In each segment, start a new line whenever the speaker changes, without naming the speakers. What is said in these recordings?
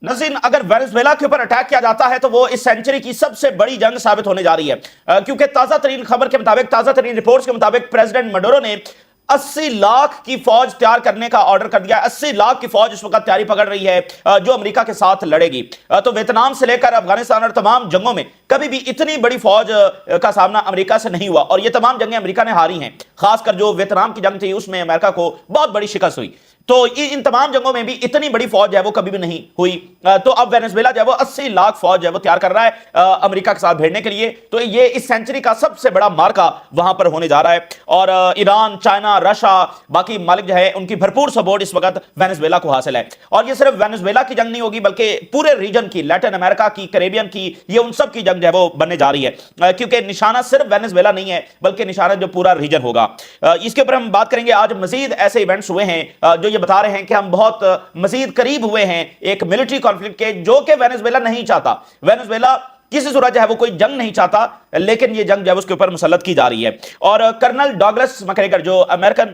ناظرین، اگر وینزویلا کے اوپر اٹیک کیا جاتا ہے تو وہ اس سینچری کی سب سے بڑی جنگ ثابت ہونے جا رہی ہے، کیونکہ تازہ ترین خبر کے مطابق، تازہ ترین رپورٹس کے مطابق پریزیڈنٹ مڈورو نے 80 لاکھ کی فوج تیار کرنے کا آرڈر کر دیا ہے۔ 80 لاکھ کی فوج اس وقت تیاری پکڑ رہی ہے جو امریکہ کے ساتھ لڑے گی۔ تو ویتنام سے لے کر افغانستان اور تمام جنگوں میں کبھی بھی اتنی بڑی فوج کا سامنا امریکہ سے نہیں ہوا، اور یہ تمام جنگیں امریکہ نے ہاری ہیں۔ خاص کر جو ویتنام کی جنگ تھی اس میں امریکہ کو بہت بڑی شکست ہوئی، تو ان تمام جنگوں میں بھی اتنی بڑی فوج جو ہے وہ کبھی بھی نہیں ہوئی۔ تو اب وینزویلا جو ہے وہ 80 لاکھ فوج جو ہے وہ تیار کر رہا ہے امریکہ کے ساتھ بھیڑنے کے لیے۔ تو یہ اس سینچری کا سب سے بڑا مارکا وہاں پر ہونے جا رہا ہے، اور ایران، چائنا، رشیا، باقی ممالک جو ہے ان کی بھرپور سپورٹ اس وقت وینزویلا کو حاصل ہے۔ اور یہ صرف وینزویلا کی جنگ نہیں ہوگی بلکہ پورے ریجن کی، لیٹن امریکہ کی، کیریبین کی، یہ ان سب کی جنگ جو ہے وہ بننے جا رہی ہے، کیونکہ نشانہ صرف وینزویلا نہیں ہے بلکہ نشانہ جو پورا ریجن ہوگا۔ اس کے اوپر ہم بات کریں گے۔ آج مزید ایسے ایونٹس ہوئے ہیں جو یہ بتا رہے ہیں کہ ہم بہت مزید قریب ہوئے ہیں ایک ملٹری کانفلکٹ کے، جو کہ وینزویلا نہیں چاہتا۔ وینزویلا کسی صورت جو ہے وہ کوئی جنگ نہیں چاہتا، لیکن یہ جنگ جو ہے اس کے اوپر مسلط کی جا رہی ہے۔ اور کرنل ڈاگلس میکگریگر جو امریکن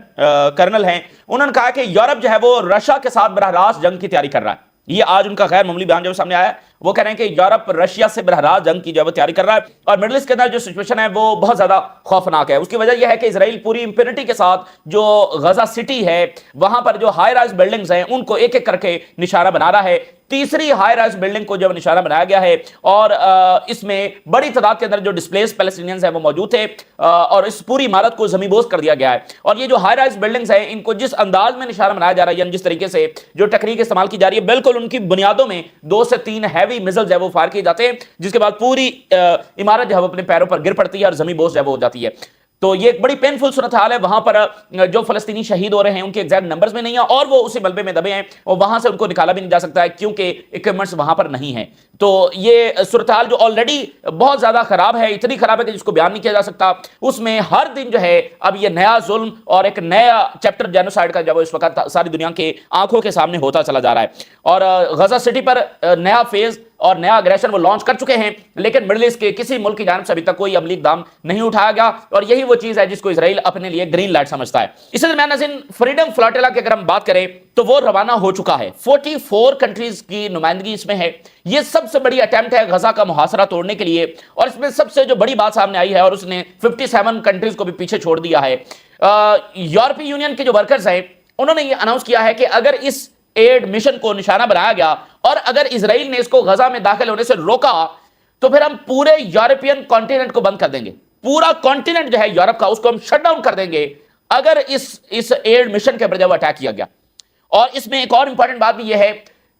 کرنل ہیں، انہوں نے کہا کہ یورپ جو ہے وہ رشیا کے ساتھ براہ راست جنگ کی تیاری کر رہا ہے۔ یہ آج ان کا غیر معمولی بیان جو سامنے آیا ہے، وہ کہہ رہے ہیں کہ یورپ رشیا سے براہ راست جنگ کی جو ہے تیاری کر رہا ہے، اور مڈل ایسٹ کے اندر جو سچویشن ہے وہ بہت زیادہ خوفناک ہے۔ اس کی وجہ یہ ہے کہ اسرائیل پوری امپینٹی کے ساتھ جو غزہ سٹی ہے وہاں پر جو ہائی رائز بلڈنگز ہیں ان کو ایک ایک کر کے نشانہ بنا رہا ہے۔ تیسری ہائی رائز بلڈنگ کو جو نشانہ بنایا گیا ہے، اور اس میں بڑی تعداد کے اندر جو ڈسپلیس پیلسٹینینز ہیں وہ موجود تھے، اور اس پوری عمارت کو زمین بوس کر دیا گیا ہے۔ اور یہ جو ہائی رائز بلڈنگز ہیں ان کو جس انداز میں نشانہ بنایا جا رہا ہے، یعنی جس طریقے سے جو ٹیکنیک استعمال کی جا رہی ہے، بالکل ان کی بنیادوں میں 2 سے 3 ہیوی میزل جو ہے وہ فائر کیے جاتے ہیں، جس کے بعد پوری عمارت جو ہے وہ اپنے پیروں پر گر پڑتی ہے اور زمین بوس جو ہے وہ ہو جاتی ہے۔ تو یہ ایک بڑی پینفل صورتحال ہے۔ وہاں پر جو فلسطینی شہید ہو رہے ہیں ان کے ایگزیکٹ نمبرز میں نہیں ہیں، اور وہ اسی ملبے میں دبے ہیں، اور وہاں سے ان کو نکالا بھی نہیں جا سکتا ہے کیونکہ اکوپمنٹس وہاں پر نہیں ہیں۔ تو یہ صورتحال جو آلریڈی بہت زیادہ خراب ہے، اتنی خراب ہے کہ جس کو بیان نہیں کیا جا سکتا، اس میں ہر دن جو ہے اب یہ نیا ظلم اور ایک نیا چیپٹر جینوسائیڈ کا جب اس وقت ساری دنیا کے آنکھوں کے سامنے ہوتا چلا جا رہا ہے۔ اور غزہ سٹی پر نیا فیز اور نیا اگریشن وہ لانچ کر چکے ہیں، لیکن مڈل ایسٹ کے کسی ملک کی جانب سے ابھی تک کوئی عملی اقدام نہیں اٹھایا گیا، اور یہی وہ چیز ہے جس کو اسرائیل اپنے لیے گرین لائٹ سمجھتا ہے۔ اسی درمیان ناظرین، فریڈم فلاٹیلا کی اگر ہم بات کریں تو وہ روانہ ہو چکا ہے۔ 44 کنٹریز کی نمائندگی اس میں ہے۔ یہ سب سے بڑی اٹیمپٹ ہے غزہ کا محاصرہ توڑنے کے لیے، اور اس میں سب سے جو بڑی بات سامنے آئی ہے، اور اس نے 57 کنٹریز کو بھی پیچھے چھوڑ دیا ہے۔ یورپی یونین کے جو ورکرز ہیں انہوں نے یہ اناؤنس کیا ہے کہ اگر اس ایڈ مشن کو نشانہ بنایا گیا اور اگر اسرائیل نے اس کو غزہ میں داخل ہونے سے روکا تو پھر ہم پورے یورپین کانٹیننٹ کو بند کر دیں گے۔ پورا کانٹیننٹ جو ہے یورپ کا، اس کو ہم شٹ ڈاؤن کر دیں گے اگر اس ایڈ مشن کے اوپر جب اٹیک کیا گیا۔ اور اس میں ایک اور امپورٹنٹ بات بھی یہ ہے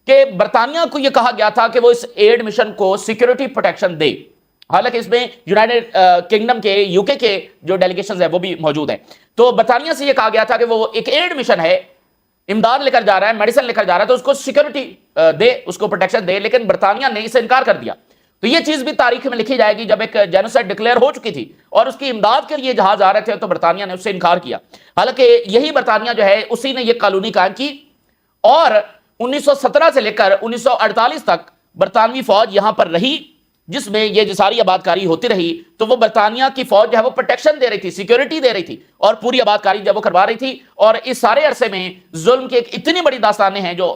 کہ برطانیہ کو یہ کہا گیا تھا کہ وہ اس ایڈ مشن کو سیکیورٹی پروٹیکشن دے، حالانکہ اس میں یونائٹڈ کنگڈم کے، یوکے کے جو ڈیلیگیشنز ہیں وہ بھی موجود ہیں۔ تو برطانیہ سے یہ کہا گیا تھا کہ وہ ایک ایڈ مشن ہے، امداد لے کر جا رہا ہے، میڈیسن لے کر جا رہا ہے، تو اس کو سیکورٹی دے، اس کو پروٹیکشن دے، لیکن برطانیہ نے اسے انکار کر دیا۔ تو یہ چیز بھی تاریخ میں لکھی جائے گی، جب ایک جینوسائیڈ ڈکلیئر ہو چکی تھی اور اس کی امداد کے لیے جہاز آ رہے تھے تو برطانیہ نے اس سے انکار کیا، حالانکہ یہی برطانیہ جو ہے اسی نے یہ کالونی قائم کی، اور 1917 سے لے کر 1948 تک برطانوی فوج یہاں پر رہی، جس میں یہ ساری آباد کاری ہوتی رہی۔ تو وہ برطانیہ کی فوج جو ہے وہ پروٹیکشن دے رہی تھی، سیکیورٹی دے رہی تھی، اور پوری آباد کاری جب وہ کروا رہی تھی۔ اور اس سارے عرصے میں ظلم کی ایک اتنی بڑی داستانیں ہیں جو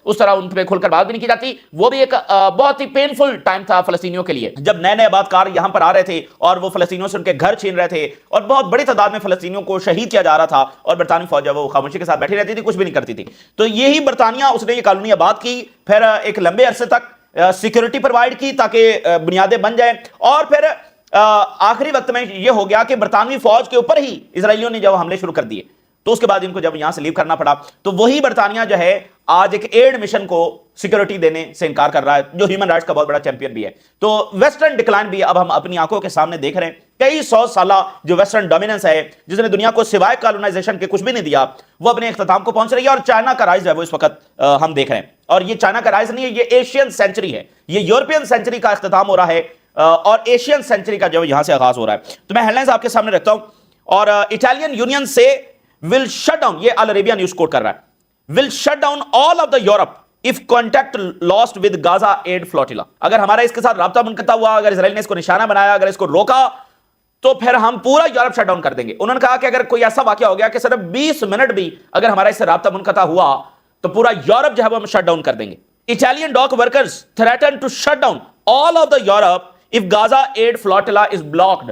اس طرح ان پہ کھل کر بات بھی نہیں کی جاتی۔ وہ بھی ایک بہت ہی پینفل ٹائم تھا فلسطینیوں کے لیے، جب نئے نئے آباد کار یہاں پر آ رہے تھے اور وہ فلسطینیوں سے ان کے گھر چھین رہے تھے، اور بہت بڑی تعداد میں فلسطینیوں کو شہید کیا جا رہا تھا، اور برطانوی فوج وہ خاموشی کے ساتھ بیٹھی رہتی تھی، کچھ بھی نہیں کرتی تھی۔ تو یہی برطانیہ، اس نے یہ کالونی آباد کی، پھر ایک لمبے عرصے تک سیکیورٹی پرووائڈ کی تاکہ بنیادیں بن جائیں، اور پھر آخری وقت میں یہ ہو گیا کہ برطانوی فوج کے اوپر ہی اسرائیلیوں نے جب حملے شروع کر دیے، تو اس کے بعد ان کو جب یہاں سے لیو کرنا پڑا، تو وہی برطانیہ جو ہے آج ایک ایڈ مشن کو سیکیورٹی دینے سے انکار کر رہا ہے، جو ہیومن رائٹس کا بہت بڑا چیمپئن بھی ہے۔ تو ویسٹرن ڈکلائن بھی اب ہم اپنی آنکھوں کے سامنے دیکھ رہے ہیں۔ کئی 100 سالہ جو ویسٹرن ڈومیننس ہے، جس نے دنیا کو سوائے کالونائزیشن کے کچھ بھی نہیں دیا، وہ اپنے اختتام کو پہنچ رہی ہے، اور چائنا کا رائز ہے وہ اس وقت ہم دیکھ رہے ہیں۔ اور یہ چائنا کا رائز نہیں ہے، یہ ایشین سینچری ہے، یہ یورپین سینچری کا اختتام ہو رہا ہے، اور ایشین سینچری کا جو یہاں سے آغاز ہو رہا ہے۔ تو میں ہیڈ لائنز آپ کے سامنے رکھتا ہوں، اور اٹالین یونین سے will shut down، یہ العربیہ نیوز کوٹ کر رہا ہے، will shut down all of the Europe if contact lost with Gaza aid flotilla۔ اگر ہمارا اس کے ساتھ رابطہ منقطع ہوا، اگر اسرائیل نے اس کو نشانہ بنایا، اگر اس کو روکا، تو پھر ہم پورا یورپ شٹ ڈاؤن کر دیں گے۔ انہوں نے کہا کہ اگر کوئی ایسا واقعہ ہو گیا کہ صرف 20 منٹ بھی اگر ہمارا اس سے رابطہ منقطع ہوا تو پورا یورپ جو ہے وہ ہم شٹ ڈاؤن کر دیں گے۔ Italian dock workers threaten to shut down all of the Europe if Gaza aid flotilla is blocked.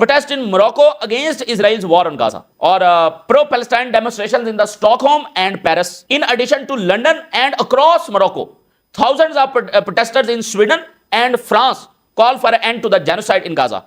Protest in Morocco against Israel's war on Gaza, or pro-Palestine demonstrations in the Stockholm and Paris. In addition to London and across Morocco, thousands of protesters in Sweden and France call for an end to the genocide in Gaza.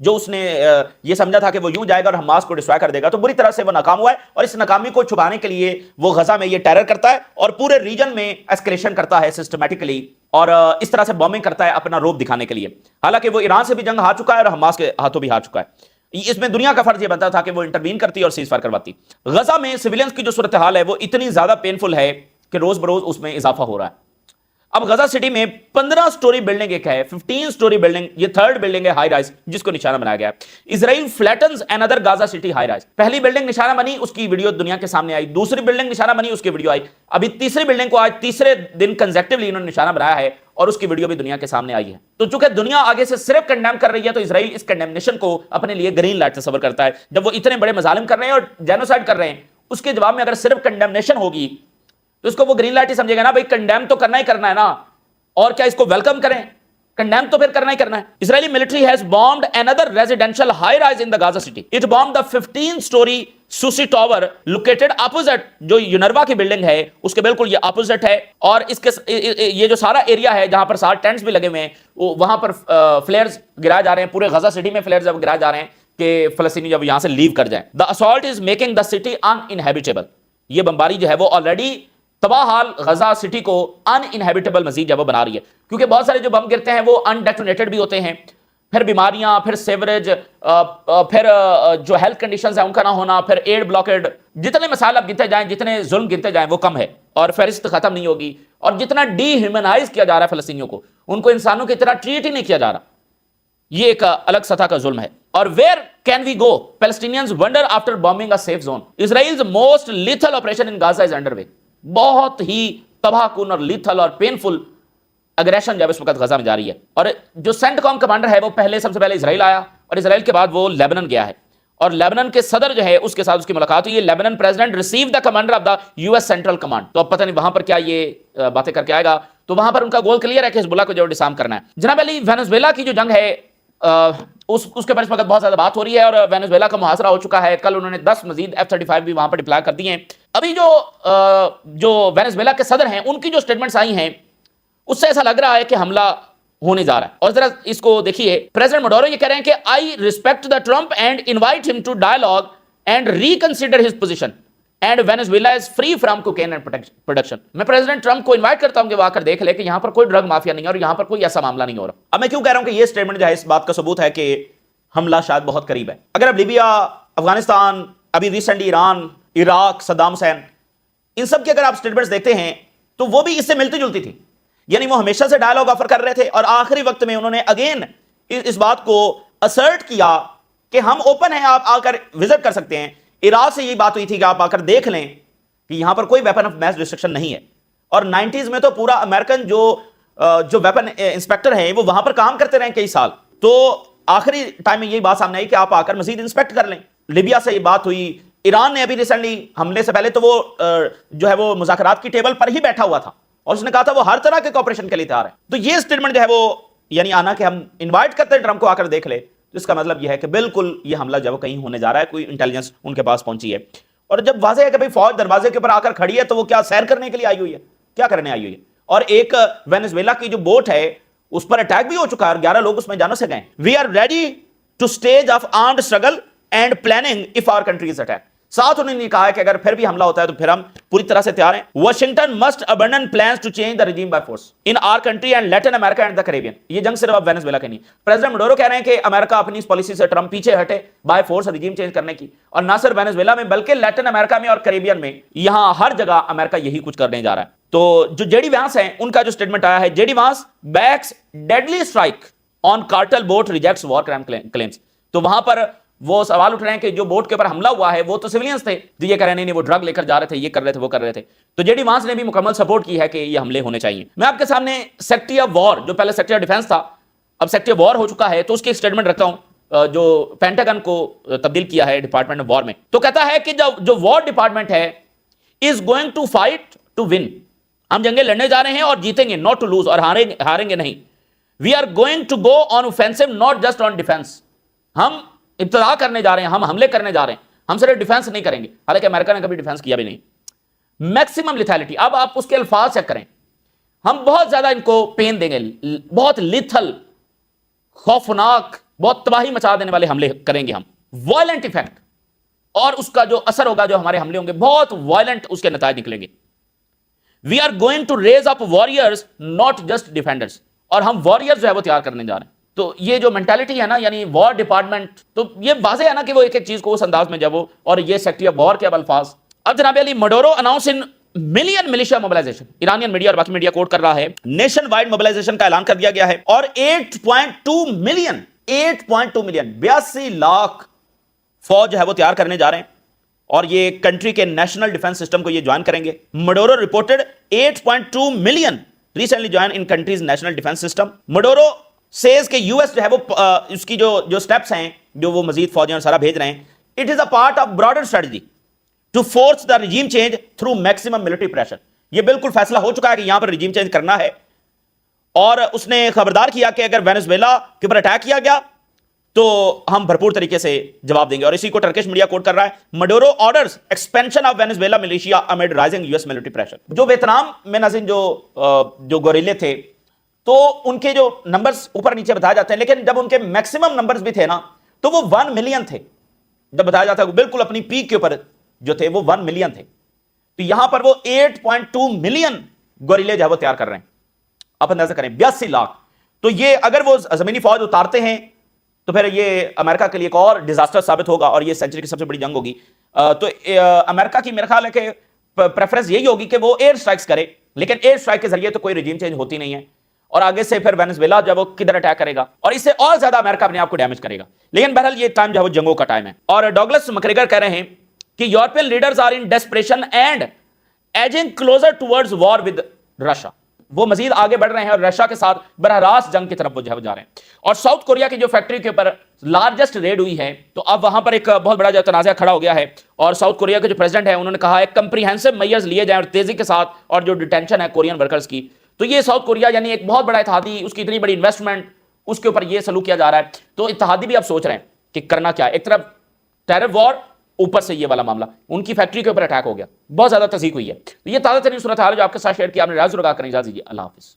جو اس نے یہ سمجھا تھا کہ وہ یوں جائے گا اور حماس کو ڈسٹرائے کر دے گا، تو بری طرح سے وہ ناکام ہوا ہے، اور اس ناکامی کو چھپانے کے لیے وہ غزہ میں یہ ٹیرر کرتا ہے اور پورے ریجن میں ایسکیلیشن کرتا ہے سسٹمیٹکلی، اور اس طرح سے بومبنگ کرتا ہے اپنا روب دکھانے کے لیے، حالانکہ وہ ایران سے بھی جنگ ہار چکا ہے اور حماس کے ہاتھوں بھی ہار چکا ہے۔ اس میں دنیا کا فرض یہ بنتا تھا کہ وہ انٹروین کرتی اور سیز فائر کرواتی۔ غزہ میں سویلینز کی جو صورتحال ہے وہ اتنی زیادہ پینفل ہے کہ روز بروز اس میں اضافہ ہو رہا ہے۔ اب غزہ سٹی میں 15 سٹوری بلڈنگ ایک ہے، 15 سٹوری بلڈنگ، یہ تھرڈ بلڈنگ ہے ہائی رائز جس کو نشانہ بنایا گیا ہے۔ Israel flattens another Gaza City high rise, پہلی بلڈنگ نشانہ بنی، اس کی ویڈیو دنیا کے سامنے آئی، دوسری بلڈنگ نشانہ بنی، اس کی ویڈیو آئی، ابھی تیسری بلڈنگ کو آج تیسرے دن کنزیکٹیولی انہوں نے نشانہ بنایا ہے اور اس کی ویڈیو بھی دنیا کے سامنے آئی ہے۔ تو چونکہ دنیا آگے سے صرف کنڈیم کر رہی ہے تو اسرائیل اس کنڈیمنیشن کو اپنے لیے گرین لائٹ تصور کرتا ہے۔ جب وہ اتنے بڑے مظالم کر رہے ہیں اور جینوسائیڈ کر رہے ہیں، اس کے جواب میں اگر صرف کنڈیمنیشن ہوگی تو اس کو وہ گرین لائٹ ہی سمجھے گا نا، بھائی کنڈیم تو کرنا ہی کرنا ہے نا، اور کیا اس کو ویلکم کریں؟ کنڈیم تو پھر کرنا ہی کرنا ہے۔ Israeli military has bombed another residential high rise in the Gaza city. It bombed the 15-story Susi Tower located opposite جو یونروا کی بلڈنگ ہے اس کے بالکل یہ اپوزٹ ہے، اور اس کے یہ جو سارا ایریا ہے جہاں پر سارے ٹینٹس بھی لگے ہوئے ہیں وہاں پر فلیئرز گرائے جا رہے ہیں، پورے غزہ سٹی میں فلیئرز اب گرائے جا رہے ہیں کہ فلسطینی جب یہاں سے لیو کر جائیں۔ The assault is making the city uninhabitable. یہ بمباری جو ہے وہ آلریڈی تباہ حال غزہ سٹی کو ان انہیبیٹیبل مزید جب وہ بنا رہی ہے، کیونکہ بہت سارے جو بم گرتے ہیں وہ ان ڈیٹونیٹڈ بھی ہوتے ہیں، پھر بیماریاں، پھر سیوریج، پھر جو ہیلتھ کنڈیشنز ہیں ان کا نہ ہونا، پھر ایڈ بلاکیڈ، جتنے مسائل اب گنتے جائیں، جتنے ظلم گنتے جائیں وہ کم ہے اور فہرست ختم نہیں ہوگی، اور جتنا ڈی ہیومنائز کیا جا رہا ہے فلسطینیوں کو، ان کو انسانوں کی طرح ٹریٹ ہی نہیں کیا جا رہا، یہ ایک الگ سطح کا ظلم ہے۔ اور where can we go? Palestinians wonder after bombing a safe zone. Israel's most lethal operation in Gaza is under way. بہت ہی تباہ کن اور لیتھل اور پینفل اگریشن جب اس وقت غزہ میں جاری ہے، اور جو سینٹ کام کمانڈر ہے وہ سب سے پہلے اسرائیل آیا، اور اسرائیل کے بعد وہ لیبنن گیا ہے، اور لیبنن کے صدر جو ہے اس کے ساتھ اس کی ملاقات ہوئی ہے۔ Lebanon president receive the commander of the U S Central Command. تو اب پتہ نہیں وہاں پر کیا یہ باتیں کر کے آئے گا، تو وہاں پر ان کا گول کلیئر ہے کہ حزب اللہ کو جو ڈسارم کرنا ہے۔ جناب علی، وینزویلا کی جو جنگ ہے اس کے پر اس وقت بہت زیادہ بات ہو رہی ہے، اور وینزویلا کا محاصرہ ہو چکا ہے، کل انہوں نے 10 مزید F-35 بھی وہاں پر ڈپلائے کر دیے ہیں۔ ابھی جو وینزویلا کے صدر ہیں ان کی جو سٹیٹمنٹس آئی ہیں اس سے ایسا لگ رہا ہے کہ حملہ ہونے جا رہا ہے، اور ذرا اس کو دیکھیے۔ پریزیڈنٹ مڈورو یہ کہہ رہے ہیں کہ I respect the Trump and invite him to dialogue and reconsider his position and Venezuela is free from cocaine and production. میں پریزیڈنٹ ٹرمپ کو انوائٹ کرتا ہوں کہ وہ آ کر دیکھ لے کہ یہاں پر کوئی ڈرگ مافیا نہیں ہے اور یہاں پر کوئی ایسا معاملہ نہیں ہو رہا۔ اب میں کیوں کہہ رہا ہوں کہ یہ سٹیٹمنٹ جو ہے اس بات کا ثبوت ہے کہ حملہ شاید بہت قریب ہے۔ اگر اب لیبیا، افغانستان، ابھی recently Iran, Iraq, Saddam Hussein, ان سب کے اگر آپ سٹیٹمنٹس دیکھتے ہیں تو وہ بھی اس سے ملتی جلتی تھی، یعنی وہ ہمیشہ سے ڈائلاگ آفر کر رہے تھے، اور آخری وقت میں انہوں نے اگین اس بات کو اسرٹ کیا کہ ہم اوپن ہیں، آپ آ کر وزٹ کر سکتے ہیں۔ عراق سے یہی بات ہوئی تھی کہ آپ آ کر دیکھ لیں کہ یہاں پر کوئی ویپن آف میس ڈسٹرکشن نہیں ہے، اور 90s میں تو پورا امریکن جو ویپن انسپیکٹر ہیں وہ وہاں پر کام کرتے رہے کئی سال، تو آخری ٹائم میں یہی بات سامنے آئی کہ آپ آ کر مزید انسپیکٹ کر لیں۔ لیبیا سے یہ بات ہوئی، ایران نے ابھی ریسنٹلی حملے سے پہلے تو وہ جو ہے وہ مذاکرات کی ٹیبل پر ہی بیٹھا ہوا تھا اور اس نے کہا تھا وہ ہر طرح کے کوپریشن کے لیے تیار ہے۔ تو یہ سٹیٹمنٹ جو ہے وہ یعنی آنا کہ ہم انوائٹ کرتے ہیں ٹرمپ کو آ کر دیکھ لے، تو اس کا مطلب یہ ہے کہ بالکل یہ حملہ جب کہیں ہونے جا رہا ہے، کوئی انٹیلیجنس ان کے پاس پہنچی ہے، اور جب واضح ہے کہ بھئی فوج دروازے کے اوپر آ کر کھڑی ہے تو وہ کیا سیر کرنے کے لیے آئی ہوئی ہے، کیا کرنے آئی ہوئی ہے۔ اور ایک وینزویلا کی جو بوٹ ہے اس پر اٹیک بھی ہو چکا ہے اور 11 لوگ اس میں جانوں سے گئے۔ We are ready to stage of armed struggle and planning if our country is attack. ساتھ انہوں نے کہا ہے کہ اگر پھر بھی حملہ ہوتا ہے تو پھر ہم پوری طرح سے تیار ہیں۔ Washington must abandon plans to change the regime by force in our country and Latin America and the Caribbean. یہ جنگ صرف اب وینزویلا کی نہیں، پریزیڈنٹ مڈورو کہہ رہے ہیں کہ امریکہ اپنی اس پالیسی سے ٹرمپ پیچھے ہٹے بائی فورس رجیم چینج کرنے کی، اور نہ صرف وینزویلا میں بلکہ لیٹن امریکہ میں اور کیریبین میں، یہاں ہر جگہ امریکہ یہی کچھ کرنے جا رہا ہے۔ تو جو جے ڈی وانس ہیں ان کا جو سٹیٹمنٹ آیا ہے، J D Vance backs deadly strike on cartel boat rejects war crime claims. تو وہاں پر وہ سوال اٹھ رہے ہیں کہ جو بوٹ کے اوپر حملہ ہوا ہے وہ تو سیولینز تھے، جو یہ کہہ رہے ہیں نہیں وہ ڈرگ لے کر جا رہے تھے، یہ کر رہے تھے، وہ کر رہے تھے۔ تو جے ڈی وانس نے بھی مکمل سپورٹ کی ہے کہ یہ حملے ہونے چاہیے۔ میں آپ کے سامنے سیکٹری آف وار، جو پہلے سیکٹری آف ڈیفنس تھا اب سیکٹری آف وار ہو چکا ہے، تو اس کی ایک سٹیٹمنٹ رکھتا ہوں جو پینٹاگن کو تبدیل کیا ہے ڈپارٹمنٹ آف وار میں۔ تو کہتا ہے کہ جو وار ڈپارٹمنٹ ہے is going to fight to win, ہم جنگیں لڑنے جا رہے ہیں اور جیتیں گے، ناٹ ٹو لوز، اور ہاریں گے نہیں۔ We are going to go on offensive not just on defence, ہم ابتدا کرنے جا رہے ہیں، ہم حملے کرنے جا رہے ہیں، ہم صرف ڈیفenس نہیں کریں گے، حالانکہ امریکہ نے کبھی ڈیفenس کیا بھی نہیں۔ میکسیمم لیتھلٹی، اب آپ اس کے الفاظ چیک کریں، ہم بہت زیادہ ان کو پین دیں گے، بہت لیتھل خوفناک بہت تباہی مچا دینے والے حملے کریں گے ہم, وائلنٹ افیکٹ, اور اس کا جو اثر ہوگا, جو ہمارے حملے ہوں گے بہت وائلنٹ اس کے نتائج نکلیں گے. We are going to raise up warriors not just defenders, اور ہم وارئرز جو ہے وہ تیار کرنے جا رہے ہیں. تو یہ جو مینٹالٹی ہے نا, یعنی وار ڈپارٹمنٹ, تو یہ واضح ہے نا کہ وہ ایک ایک چیز کو اس انداز میں جب وہ, اور یہ سیکٹری آف وار کے اب الفاظ. اب جناب Ali, Maduro announce in million militia mobilization, Iranian media اور باقی میڈیا کوٹ کر رہا ہے, نیشن وائڈ موبلائزیشن کا اعلان کر دیا گیا ہے, اور 8.2 ملین 82 لاکھ فوج ہے وہ تیار کرنے جا رہے ہیں, اور یہ کنٹری کے نیشنل ڈیفنس سسٹم کو یہ جوائن کریں گے. Maduro reported 8.2 million recently join in country's national defence system. Maduro says کہ یو ایس جو ہے وہ اس کی جو سٹیپس ہیں, جو وہ مزید فوجیں اور سارا بھیج رہے ہیں, it is a part of broader strategy to force the regime change through maximum military pressure. یہ بالکل فیصلہ ہو چکا ہے کہ یہاں پر ریجیم چینج کرنا ہے, اور اس نے خبردار کیا کہ اگر وینزویلا کے اوپر اٹیک کیا گیا تو ہم بھرپور طریقے سے جواب دیں گے. اور اسی کو ٹرکش میڈیا کوٹ کر رہا ہے, Maduro orders expansion of Venezuela militia amid rising U S military pressure. جو ویتنام میں ناظرین جو گوریلے تھے, تو ان کے جو نمبرز اوپر نیچے بتایا جاتے ہیں, لیکن جب ان کے میکسیمم نمبرز بھی تھے نا, تو وہ 1 ملین تھے. جب بتایا جاتا ہے بالکل اپنی پیک کے اوپر جو تھے وہ 1 ملین تھے, تو یہاں پر وہ 8.2 ملین گوریلے جو ہے وہ تیار کر رہے ہیں. آپ اندازہ کریں 82 لاکھ. تو یہ اگر وہ زمینی فوج اتارتے ہیں تو پھر یہ امریکہ کے لیے ایک اور ڈیزاسٹر ثابت ہوگا, اور یہ سینچری کی سب سے بڑی جنگ ہوگی. تو امریکہ کی میرا خیال ہے کہ پریفرنس یہی ہوگی کہ وہ ایئر سٹرائکس کرے, لیکن ایئر سٹرائک کے ذریعے تو کوئی ریجیم چینج ہوتی نہیں ہے, اور آگے سے پھر وینزویلا جب وہ کدھر اٹیک کرے گا, اور اس سے اور زیادہ امریکہ اپنے آپ کو ڈیمیج کرے گا. لیکن بہرحال یہ ٹائم جو ہے وہ جنگوں کا ٹائم ہے. اور ڈاگلس مکریگر کہہ رہے ہیں کہ European leaders are in desperation and edging closer towards war with Russia. وہ مزید آگے بڑھ رہے ہیں اور رشیا کے ساتھ براہ راست جنگ کی طرف وہ جا رہے ہیں. اور ساؤتھ کوریا کی جو فیکٹری کے اوپر لارجسٹ ریڈ ہوئی ہے, تو اب وہاں پر ایک بہت بڑا جو تنازع کھڑا ہو گیا ہے, اور ساؤتھ کوریا کے جو پریزیڈنٹ ہے انہوں نے کہا ہے کمپریہنسو میئرز لیے جائیں اور تیزی کے ساتھ, اور جو ڈیٹینشن ہے کورین ورکرز کی, تو یہ ساؤتھ کوریا یعنی ایک بہت بڑا اتحادی, اس کی اتنی بڑی انویسٹمنٹ, اس کے اوپر یہ سلوک کیا جا رہا ہے. تو اتحادی بھی اب سوچ رہے ہیں کہ کرنا کیا ہے. ایک طرف ٹیرر وار, اوپر سے یہ والا معاملہ, ان کی فیکٹری کے اوپر اٹیک ہو گیا, بہت زیادہ تصدیق ہوئی ہے. تو یہ تازہ ترین صورت حال ہے جو آپ کے ساتھ شیئر کیا, آپ نے راز لگا کر اجازت دیجیے. اللہ حافظ.